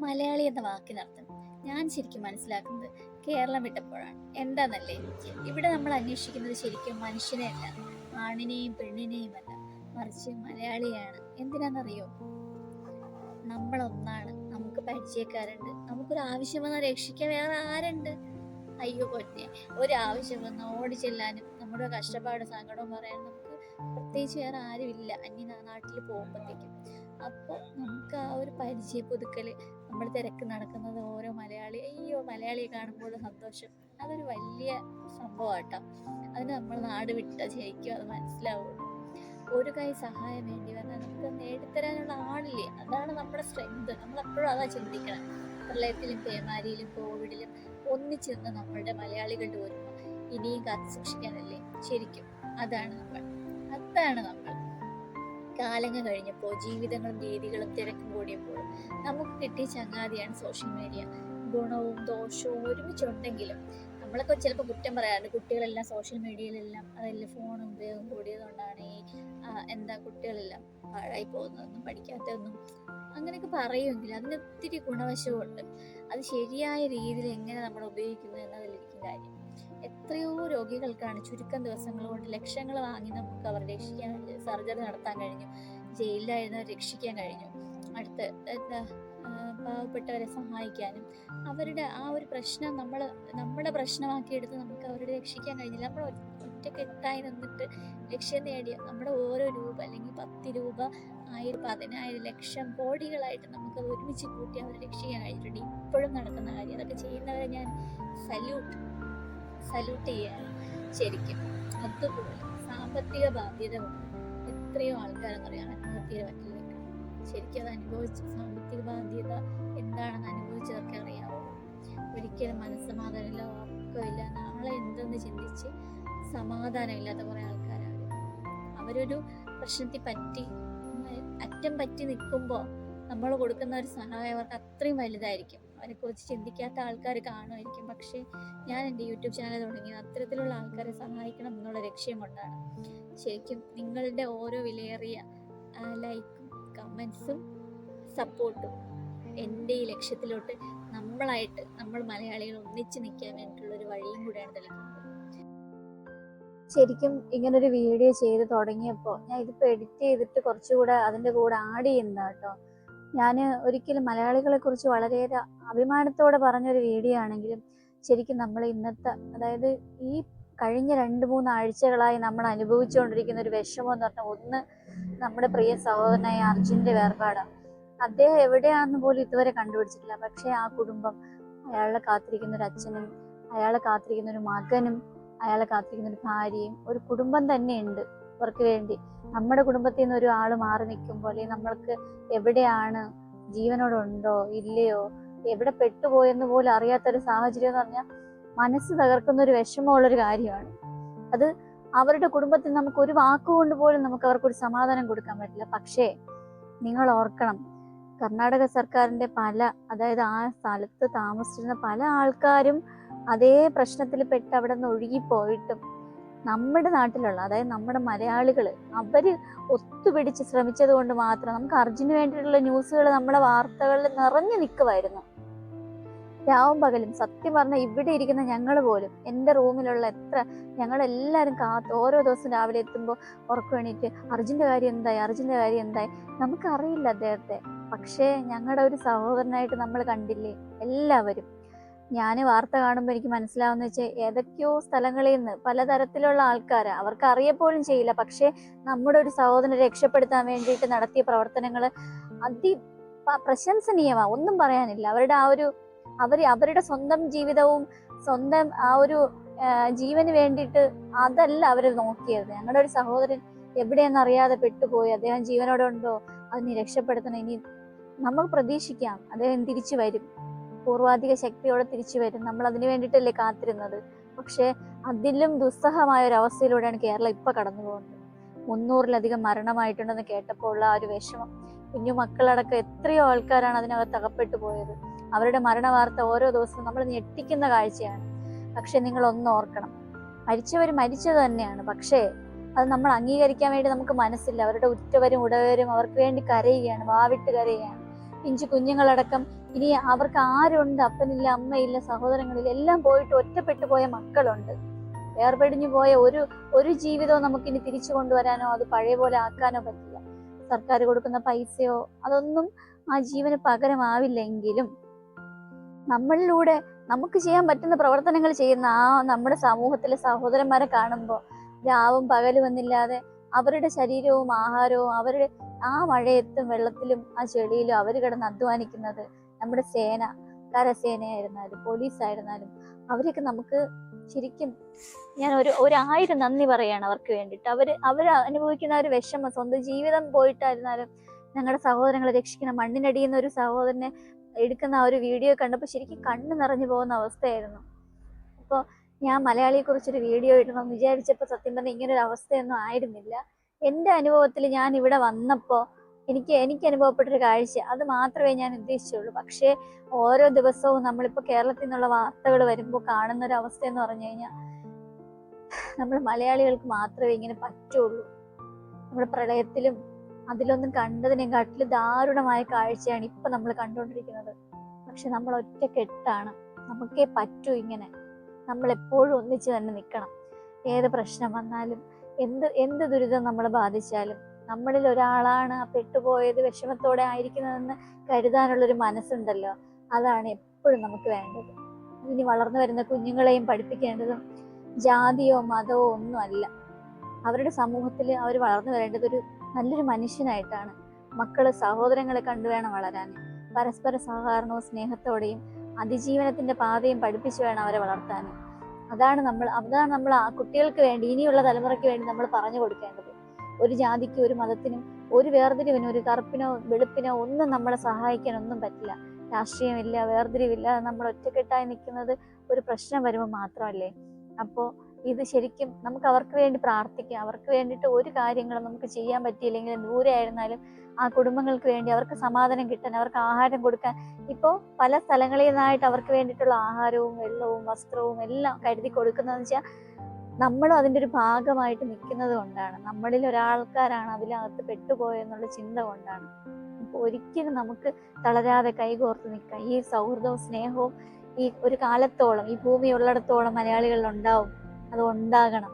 മലയാളി എന്ന വാക്കിനർത്ഥം ഞാൻ ശരിക്കും മനസ്സിലാക്കുന്നത് കേരളം വിട്ടപ്പോഴാണ്. എന്താന്നല്ലേ, ഇവിടെ നമ്മൾ അന്വേഷിക്കുന്നത് ശരിക്കും മനുഷ്യനെയല്ല, ആണിനെയും പെണ്ണിനെയും അല്ല, മറിച്ച് മലയാളിയാണ്. എന്തിനാണെന്നറിയോ? നമ്മളൊന്നാണ്, നമുക്ക് പരിചയക്കാരുണ്ട്, നമുക്കൊരു ആവശ്യം വന്നാൽ രക്ഷിക്കാൻ വേറെ ആരുണ്ട്? അയ്യോ പൊന്നെ, ഒരാവശ്യം വന്ന് ഓടി ചെല്ലാനും നമ്മുടെ കഷ്ടപ്പാട് സങ്കടവും പറയാൻ നമുക്ക് പ്രത്യേകിച്ച് വേറെ ആരുമില്ല അന്യ നാട്ടിൽ പോകുമ്പോഴത്തേക്കും. അപ്പോൾ നമുക്ക് ആ ഒരു പരിചയ പുതുക്കൽ, നമ്മൾ തിരക്ക് നടക്കുന്നത് ഓരോ മലയാളി, അയ്യോ മലയാളിയെ കാണുമ്പോൾ സന്തോഷം, അതൊരു വലിയ സംഭവമാട്ടോ. അതിന് നമ്മൾ നാട് വിട്ടാൽ ശരിക്കും അത് മനസ്സിലാവുള്ളൂ. ഒരു കൈ സഹായം വേണ്ടി വന്നാൽ നമുക്ക് നേടിത്തരാനുള്ള ആളില്ലേ, അതാണ് നമ്മുടെ സ്ട്രെങ്ത്. നമ്മളെപ്പോഴും അതാ ചിന്തിക്കണം. പ്രളയത്തിലും പേമാരിയിലും കോവിഡിലും ഒന്നിച്ചിരുന്ന നമ്മളുടെ മലയാളികളുടെ ഓർമ്മ ഇനിയും കാത്തു സൂക്ഷിക്കാനല്ലേ ശരിക്കും. അതാണ് നമ്മൾ കാലങ്ങൾ കഴിഞ്ഞപ്പോൾ ജീവിതങ്ങളും രീതികളും തിരക്കും കൂടിയപ്പോൾ നമുക്ക് കിട്ടിയ ചങ്ങാതിയാണ് സോഷ്യൽ മീഡിയ. ഗുണവും ദോഷവും ഒരുമിച്ചുണ്ടെങ്കിലും നമ്മളൊക്കെ ചിലപ്പോൾ കുറ്റം പറയാറുണ്ട്, കുട്ടികളെല്ലാം സോഷ്യൽ മീഡിയയിലെല്ലാം അതെല്ലാം ഫോൺ ഉപയോഗം കൂടിയതുകൊണ്ടാണ് ഈ കുട്ടികളെല്ലാം പാഴായി പോകുന്നതെന്നും പഠിക്കാത്തതെന്നും അങ്ങനെയൊക്കെ പറയുമെങ്കിലും അതിനൊത്തിരി ഗുണവശമുണ്ട്. അത് ശരിയായ രീതിയിൽ എങ്ങനെ നമ്മൾ ഉപയോഗിക്കുന്നു എന്നതിലിരിക്കും കാര്യം. എത്രയോ രോഗികൾക്കാണ് ചുരുക്കം ദിവസങ്ങൾ കൊണ്ട് ലക്ഷങ്ങൾ വാങ്ങി നമുക്ക് അവർ രക്ഷിക്കാൻ, സർജറി നടത്താൻ കഴിഞ്ഞു. ജയിലിലായിരുന്നവർ രക്ഷിക്കാൻ കഴിഞ്ഞു. അടുത്ത് പാവപ്പെട്ടവരെ സഹായിക്കാനും അവരുടെ ആ ഒരു പ്രശ്നം നമ്മുടെ പ്രശ്നമാക്കിയെടുത്ത് നമുക്ക് അവരുടെ രക്ഷിക്കാൻ കഴിഞ്ഞില്ല. നമ്മൾ ഒറ്റക്കെട്ടായി നിന്നിട്ട് ലക്ഷ്യം നേടിയ നമ്മുടെ ഓരോ രൂപ, അല്ലെങ്കിൽ 10 രൂപ, 1000, 10,000, ലക്ഷം, കോടികളായിട്ട് നമുക്കത് ഒരുമിച്ച് കൂട്ടി അവരെ രക്ഷിക്കാൻ കഴിഞ്ഞിട്ടുണ്ട്. ഇപ്പോഴും നടക്കുന്ന കാര്യം. അതൊക്കെ ചെയ്യുന്നവരെ ഞാൻ സല്യൂട്ട് ചെയ്യാണ് ശരിക്കും. അതുപോലെ സാമ്പത്തിക ബാധ്യത കൊണ്ട് എത്രയോ ആൾക്കാരെന്നറിയാം ആത്മഹത്യയുടെ പറ്റിലേക്ക്. ശരിക്കും അത് അനുഭവിച്ച്, സാമ്പത്തിക ബാധ്യത എന്താണെന്ന് അനുഭവിച്ചതൊക്കെ അറിയാമോ? ഒരിക്കലും മനസ്സമാധാനമില്ല, ഉറക്കമില്ല, നാളെ എന്തെന്ന് ചിന്തിച്ച് സമാധാനമില്ലാത്ത കുറേ ആൾക്കാരാണ്. അവരൊരു പ്രശ്നത്തിൽ അറ്റം പറ്റി നിൽക്കുമ്പോൾ നമ്മൾ കൊടുക്കുന്ന ഒരു സഹായം അവർക്ക് അത്രയും വലുതായിരിക്കും. അവരെക്കുറിച്ച് ചിന്തിക്കാത്ത ആൾക്കാർ കാണുമായിരിക്കും. പക്ഷേ ഞാൻ എൻ്റെ യൂട്യൂബ് ചാനൽ തുടങ്ങിയത് അത്തരത്തിലുള്ള ആൾക്കാരെ സഹായിക്കണം എന്നുള്ള ലക്ഷ്യം കൊണ്ടാണ്. ശരിക്കും നിങ്ങളുടെ ഓരോ വിലയേറിയ ലൈക്കും കമൻസും സപ്പോർട്ടും എൻ്റെ ഈ ലക്ഷ്യത്തിലോട്ട് നമ്മൾ മലയാളികൾ ഒന്നിച്ച് നിൽക്കാൻ വേണ്ടിയിട്ടുള്ളൊരു വഴിയും കൂടെയാണ് തെളിയിക്കുന്നത്. ശരിക്കും ഇങ്ങനൊരു വീഡിയോ ചെയ്ത് തുടങ്ങിയപ്പോൾ ഞാൻ ഇതിപ്പോൾ എഡിറ്റ് ചെയ്തിട്ട് കുറച്ചുകൂടെ അതിൻ്റെ കൂടെ ആഡ് ചെയ്യുന്ന കേട്ടോ. ഞാൻ ഒരിക്കലും മലയാളികളെ കുറിച്ച് വളരെയേറെ അഭിമാനത്തോടെ പറഞ്ഞൊരു വീഡിയോ ആണെങ്കിലും ശരിക്കും നമ്മൾ ഇന്നത്തെ, അതായത് ഈ കഴിഞ്ഞ 2-3 ആഴ്ചകളായി നമ്മൾ അനുഭവിച്ചുകൊണ്ടിരിക്കുന്ന ഒരു വിഷമം എന്ന് പറഞ്ഞാൽ, ഒന്ന് നമ്മുടെ പ്രിയ സഹോദരനായ അർജുൻ്റെ വേർപാടാണ്. അദ്ദേഹം എവിടെയാണെന്ന് പോലും ഇതുവരെ കണ്ടുപിടിച്ചിട്ടില്ല. പക്ഷേ ആ കുടുംബം, അയാളെ കാത്തിരിക്കുന്ന ഒരു അച്ഛനും, അയാളെ കാത്തിരിക്കുന്ന ഒരു മകനും, അയാളെ കാത്തിരിക്കുന്ന ഒരു ഭാര്യയും, ഒരു കുടുംബം തന്നെയുണ്ട് അവർക്ക് വേണ്ടി. നമ്മുടെ കുടുംബത്തിൽ നിന്ന് ഒരു ആൾ മാറി നിൽക്കുമ്പോൾ, അല്ലെങ്കിൽ നമ്മൾക്ക് എവിടെയാണ്, ജീവനോടുണ്ടോ ഇല്ലയോ, എവിടെ പെട്ടുപോയെന്ന് പോലും അറിയാത്തൊരു സാഹചര്യം എന്ന് പറഞ്ഞാൽ മനസ്സ് തകർക്കുന്ന ഒരു വിഷമമുള്ളൊരു കാര്യമാണ് അത്. അവരുടെ കുടുംബത്തിൽ നമുക്ക് ഒരു വാക്കുകൊണ്ട് പോലും നമുക്ക് അവർക്കൊരു സമാധാനം കൊടുക്കാൻ പറ്റില്ല. പക്ഷേ നിങ്ങൾ ഓർക്കണം, കർണാടക സർക്കാരിന്റെ അതായത് ആ സ്ഥലത്ത് താമസിച്ചിരുന്ന പല ആൾക്കാരും അതേ പ്രശ്നത്തിൽ പെട്ട് അവിടെ നിന്ന് ഒഴുകിപ്പോയിട്ടും നമ്മുടെ നാട്ടിലുള്ള, അതായത് നമ്മുടെ മലയാളികൾ, അവര് ഒത്തുപിടിച്ച് ശ്രമിച്ചത് കൊണ്ട് മാത്രം നമുക്ക് അർജുന് വേണ്ടിയിട്ടുള്ള ന്യൂസുകൾ നമ്മുടെ വാർത്തകളിൽ നിറഞ്ഞു നിൽക്കുമായിരുന്നു. രാവും പകലും. സത്യം പറഞ്ഞാൽ ഇവിടെ ഇരിക്കുന്ന ഞങ്ങൾ പോലും, എൻ്റെ റൂമിലുള്ള ഞങ്ങളെല്ലാവരും ഓരോ ദിവസം രാവിലെ എത്തുമ്പോൾ ഉറക്കം എണീറ്റ് അർജുൻ്റെ കാര്യം എന്തായി നമുക്കറിയില്ല അദ്ദേഹത്തെ. പക്ഷേ ഞങ്ങളുടെ ഒരു സഹോദരനായിട്ട് നമ്മൾ കണ്ടില്ലേ എല്ലാവരും. ഞാൻ വാർത്ത കാണുമ്പോൾ എനിക്ക് മനസ്സിലാവുന്ന വെച്ചാൽ ഏതൊക്കെയോ സ്ഥലങ്ങളിൽ നിന്ന് പലതരത്തിലുള്ള ആൾക്കാർ, അവർക്ക് അറിയപ്പോലും ചെയ്യില്ല, പക്ഷേ നമ്മുടെ ഒരു സഹോദരനെ രക്ഷപ്പെടുത്താൻ വേണ്ടിയിട്ട് നടത്തിയ പ്രവർത്തനങ്ങൾ പ്രശംസനീയമാണ്. ഒന്നും പറയാനില്ല. അവരുടെ സ്വന്തം ജീവിതവും സ്വന്തം ആ ഒരു ജീവന് വേണ്ടിയിട്ട് അതല്ല അവർ നോക്കിയത്. ഞങ്ങളുടെ ഒരു സഹോദരൻ എവിടെയെന്നറിയാതെ പെട്ടുപോയി, അദ്ദേഹം ജീവനോടെ ഉണ്ടോ, അതിനെ രക്ഷപ്പെടുത്തണം. ഇനി നമ്മൾ പ്രതീക്ഷിക്കാം അദ്ദേഹം തിരിച്ചു വരും, പൂർവാധിക ശക്തിയോടെ തിരിച്ചു വരും. നമ്മൾ അതിനു വേണ്ടിയിട്ടല്ലേ കാത്തിരുന്നത്. പക്ഷെ അതിലും ദുസ്സഹമായ ഒരു അവസ്ഥയിലൂടെയാണ് കേരളം ഇപ്പൊ കടന്നു പോകുന്നത്. 300-ലധികം മരണമായിട്ടുണ്ടെന്ന് കേട്ടപ്പോൾ ഉള്ള ആ ഒരു വിഷമം, കുഞ്ഞു മക്കളടക്കം എത്രയോ ആൾക്കാരാണ് അതിനകത്ത് അകപ്പെട്ടു പോയത്. അവരുടെ മരണ വാർത്ത ഓരോ ദിവസവും നമ്മൾ ഞെട്ടിക്കുന്ന കാഴ്ചയാണ്. പക്ഷെ നിങ്ങൾ ഒന്ന് ഓർക്കണം, മരിച്ചവർ മരിച്ചത് തന്നെയാണ്. പക്ഷേ അത് നമ്മൾ അംഗീകരിക്കാൻ വേണ്ടി നമുക്ക് മനസ്സില്ല. അവരുടെ ഉറ്റവരും ഉടവരും അവർക്ക് വേണ്ടി കരയുകയാണ്, വാവിട്ട് കരയുകയാണ്. പിഞ്ചു കുഞ്ഞുങ്ങളടക്കം ഇനി അവർക്ക് ആരുണ്ട്? അപ്പനില്ല, അമ്മയില്ല, സഹോദരങ്ങളില്ല, എല്ലാം പോയിട്ട് ഒറ്റപ്പെട്ടു പോയ മക്കളുണ്ട്. വേർപെടിഞ്ഞു പോയ ഒരു ജീവിതവും നമുക്കിനി തിരിച്ചു കൊണ്ടുവരാനോ അത് പഴയ പോലെ ആക്കാനോ പറ്റില്ല. സർക്കാർ കൊടുക്കുന്ന പൈസയോ അതൊന്നും ആ ജീവന് പകരമാവില്ലെങ്കിലും നമ്മളിലൂടെ നമുക്ക് ചെയ്യാൻ പറ്റുന്ന പ്രവർത്തനങ്ങൾ ചെയ്യുന്ന ആ നമ്മുടെ സമൂഹത്തിലെ സഹോദരന്മാരെ കാണുമ്പോൾ രാവും പകലും എന്നില്ലാതെ അവരുടെ ശരീരവും ആഹാരവും അവരുടെ ആ മഴയത്തും വെള്ളത്തിലും ആ ചെളിയിലും അവർ കിടന്ന് അധ്വാനിക്കുന്നത് നമ്മുടെ സേന, കരസേനയായിരുന്നാലും പോലീസായിരുന്നാലും അവരൊക്കെ നമുക്ക് ശരിക്കും ഞാൻ ഒരായിരം നന്ദി പറയാണ് അവർക്ക് വേണ്ടിയിട്ട്. അവർ അനുഭവിക്കുന്ന ഒരു വിഷമം, സ്വന്തം ജീവിതം പോയിട്ടായിരുന്നാലും ഞങ്ങളുടെ സഹോദരങ്ങളെ രക്ഷിക്കണം. മണ്ണിനടിയുന്ന ഒരു സഹോദരനെ എടുക്കുന്ന ആ ഒരു വീഡിയോ കണ്ടപ്പോൾ ശരിക്കും കണ്ണ് നിറഞ്ഞു പോകുന്ന അവസ്ഥയായിരുന്നു. അപ്പോൾ ഞാൻ മലയാളിയെ കുറിച്ചൊരു വീഡിയോ ഇടണമെന്ന് വിചാരിച്ചപ്പോൾ സത്യം പറഞ്ഞാൽ ഇങ്ങനൊരു അവസ്ഥയൊന്നും ആയിരുന്നില്ല. എൻ്റെ അനുഭവത്തിൽ ഞാൻ ഇവിടെ വന്നപ്പോൾ എനിക്ക് അനുഭവപ്പെട്ടൊരു കാഴ്ച അത് മാത്രമേ ഞാൻ ഉദ്ദേശിച്ചുള്ളൂ. പക്ഷേ ഓരോ ദിവസവും നമ്മളിപ്പോൾ കേരളത്തിൽ നിന്നുള്ള വാർത്തകൾ വരുമ്പോൾ കാണുന്ന ഒരു അവസ്ഥ എന്ന് പറഞ്ഞു കഴിഞ്ഞാൽ നമ്മൾ മലയാളികൾക്ക് മാത്രമേ ഇങ്ങനെ പറ്റുള്ളൂ. നമ്മുടെ പ്രളയത്തിലും അതിലൊന്നും കണ്ടതിനെക്കാട്ടിലും ദാരുണമായ കാഴ്ചയാണ് ഇപ്പൊ നമ്മൾ കണ്ടുകൊണ്ടിരിക്കുന്നത്. പക്ഷെ നമ്മൾ ഒറ്റക്കെട്ടാണ്, നമുക്കേ പറ്റൂ ഇങ്ങനെ. നമ്മൾ എപ്പോഴും ഒന്നിച്ച് തന്നെ നിൽക്കണം. ഏത് പ്രശ്നം വന്നാലും എന്ത് ദുരിതം നമ്മളെ ബാധിച്ചാലും നമ്മളിൽ ഒരാളാണ് ആ പെട്ടുപോയത് വിഷമത്തോടെ ആയിരിക്കുന്നതെന്ന് കരുതാനുള്ളൊരു മനസ്സുണ്ടല്ലോ, അതാണ് എപ്പോഴും നമുക്ക് വേണ്ടത്. ഇനി വളർന്നു വരുന്ന കുഞ്ഞുങ്ങളെയും പഠിപ്പിക്കേണ്ടതും ജാതിയോ മതമോ ഒന്നും അല്ല. അവരുടെ സമൂഹത്തിൽ അവർ വളർന്നു വരേണ്ടത് ഒരു നല്ലൊരു മനുഷ്യനായിട്ടാണ്. മക്കള് സഹോദരങ്ങളെ കണ്ടു വേണം വളരാൻ. പരസ്പര സഹകരണവും സ്നേഹത്തോടെയും അതിജീവനത്തിന്റെ പാതയും പഠിപ്പിച്ചു വേണം അവരെ വളർത്താൻ. അതാണ് നമ്മൾ ആ കുട്ടികൾക്ക് വേണ്ടി, ഇനിയുള്ള തലമുറയ്ക്ക് വേണ്ടി നമ്മൾ പറഞ്ഞു കൊടുക്കേണ്ടത്. ഒരു ജാതിക്കും ഒരു മതത്തിനും ഒരു വേർതിരിവിനും ഒരു കറുപ്പിനോ വെളുപ്പിനോ ഒന്നും നമ്മളെ സഹായിക്കാൻ ഒന്നും പറ്റില്ല. രാഷ്ട്രീയമില്ല, വേർതിരിവില്ല. നമ്മൾ ഒറ്റക്കെട്ടായി നിൽക്കുന്നത് ഒരു പ്രശ്നം വരുമ്പോൾ മാത്രമല്ലേ. അപ്പോൾ ഇത് ശരിക്കും നമുക്ക് അവർക്ക് വേണ്ടി പ്രാർത്ഥിക്കാം. അവർക്ക് വേണ്ടിയിട്ട് ഒരു കാര്യങ്ങളും നമുക്ക് ചെയ്യാൻ പറ്റിയില്ലെങ്കിൽ ദൂരെ ആയിരുന്നാലും ആ കുടുംബങ്ങൾക്ക് വേണ്ടി അവർക്ക് സമാധാനം കിട്ടാൻ, അവർക്ക് ആഹാരം കൊടുക്കാൻ ഇപ്പോൾ പല സ്ഥലങ്ങളിൽ നിന്നായിട്ട് അവർക്ക് വേണ്ടിയിട്ടുള്ള ആഹാരവും വെള്ളവും വസ്ത്രവും എല്ലാം കരുതി കൊടുക്കുന്നതെന്ന് വെച്ചാൽ നമ്മളും അതിൻ്റെ ഒരു ഭാഗമായിട്ട് നിൽക്കുന്നത് കൊണ്ടാണ്. നമ്മളിൽ ഒരാൾക്കാരാണ് അതിനകത്ത് പെട്ടുപോയെന്നുള്ള ചിന്ത കൊണ്ടാണ്. അപ്പോൾ ഒരിക്കലും നമുക്ക് തളരാതെ കൈകോർത്ത് നിൽക്കാം. ഈ സൗഹൃദവും സ്നേഹവും ഈ ഒരു കാലത്തോളം, ഈ ഭൂമി ഉള്ളിടത്തോളം മലയാളികളിൽ ഉണ്ടാവും. അത് ഉണ്ടാകണം.